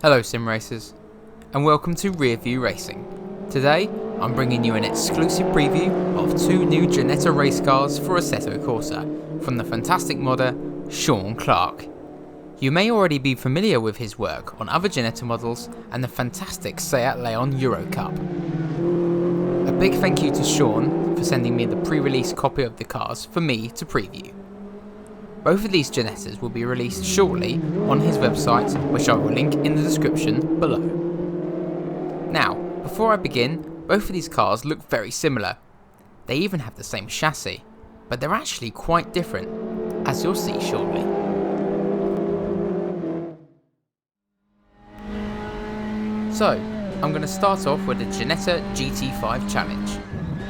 Hello sim racers, and welcome to RearView Racing. Today, I'm bringing you an exclusive preview of two new Ginetta race cars for Assetto Corsa from the fantastic modder Shaun Clarke. You may already be familiar with his work on other Ginetta models and the fantastic Seat Leon Euro Cup. A big thank you to Shaun for sending me the pre-release copy of the cars for me to preview. Both of these Ginettas will be released shortly on his website, which I will link in the description below. Now, before I begin, both of these cars look very similar. They even have the same chassis, but they're actually quite different, as you'll see shortly. So, I'm going to start off with the Ginetta GT5 Challenge.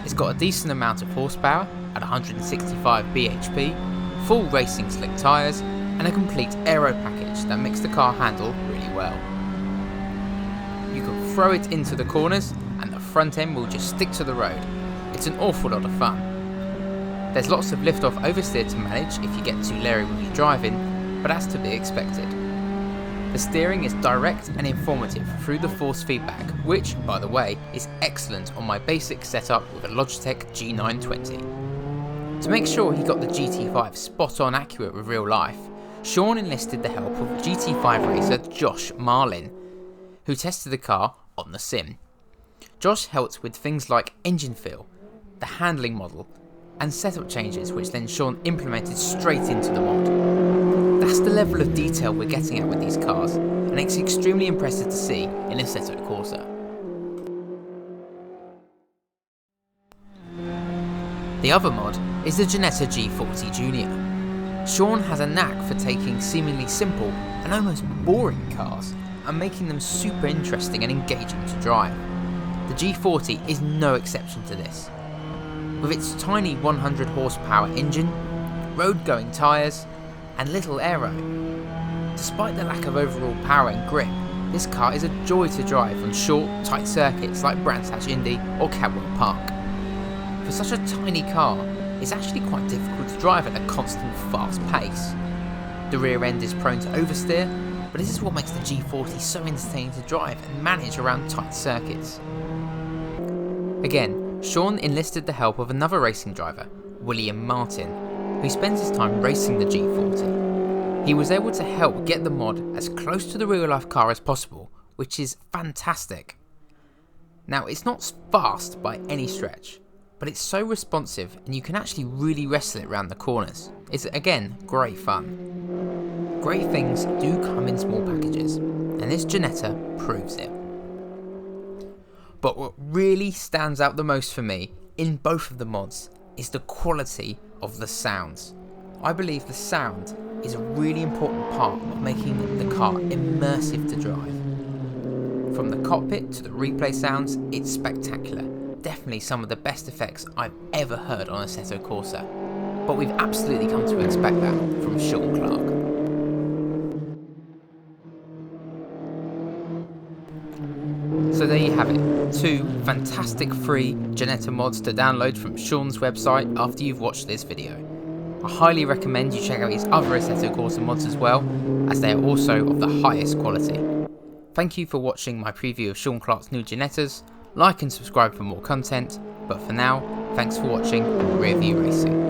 It's got a decent amount of horsepower at 165 bhp, full racing slick tyres, and a complete aero package that makes the car handle really well. You can throw it into the corners and the front end will just stick to the road. It's an awful lot of fun. There's lots of lift-off oversteer to manage if you get too leery with your driving, but that's to be expected. The steering is direct and informative through the force feedback, which, by the way, is excellent on my basic setup with a Logitech G920. To make sure he got the GT5 spot on accurate with real life, Shaun enlisted the help of GT5 racer Josh Marlin, who tested the car on the sim. Josh helped with things like engine feel, the handling model, and setup changes which then Shaun implemented straight into the mod. That's the level of detail we're getting at with these cars, and it's extremely impressive to see in Assetto Corsa. The other mod is the Ginetta G40 Junior. Shaun has a knack for taking seemingly simple and almost boring cars and making them super interesting and engaging to drive. The G40 is no exception to this. With its tiny 100 horsepower engine, road-going tyres, and little aero. Despite the lack of overall power and grip, this car is a joy to drive on short, tight circuits like Brands Hatch Indy or Cadwell Park. For such a tiny car, it's actually quite difficult to drive at a constant fast pace. The rear end is prone to oversteer, but this is what makes the G40 so entertaining to drive and manage around tight circuits. Again, Shaun enlisted the help of another racing driver, William Martin, who spends his time racing the G40. He was able to help get the mod as close to the real life car as possible, which is fantastic. Now, it's not fast by any stretch, but it's so responsive and you can actually really wrestle it around the corners. It's again great fun. Great things do come in small packages, and this Ginetta proves it. But what really stands out the most for me in both of the mods is the quality of the sounds. I believe the sound is a really important part of making the car immersive to drive. From the cockpit to the replay sounds, it's spectacular. Definitely some of the best effects I've ever heard on Assetto Corsa, but we've absolutely come to expect that from Shaun Clarke. So there you have it, two fantastic free Ginetta mods to download from Shaun's website after you've watched this video. I highly recommend you check out his other Assetto Corsa mods as well, as they are also of the highest quality. Thank you for watching my preview of Shaun Clarke's new Ginettas. Like and subscribe for more content, but for now, thanks for watching RearView Racing.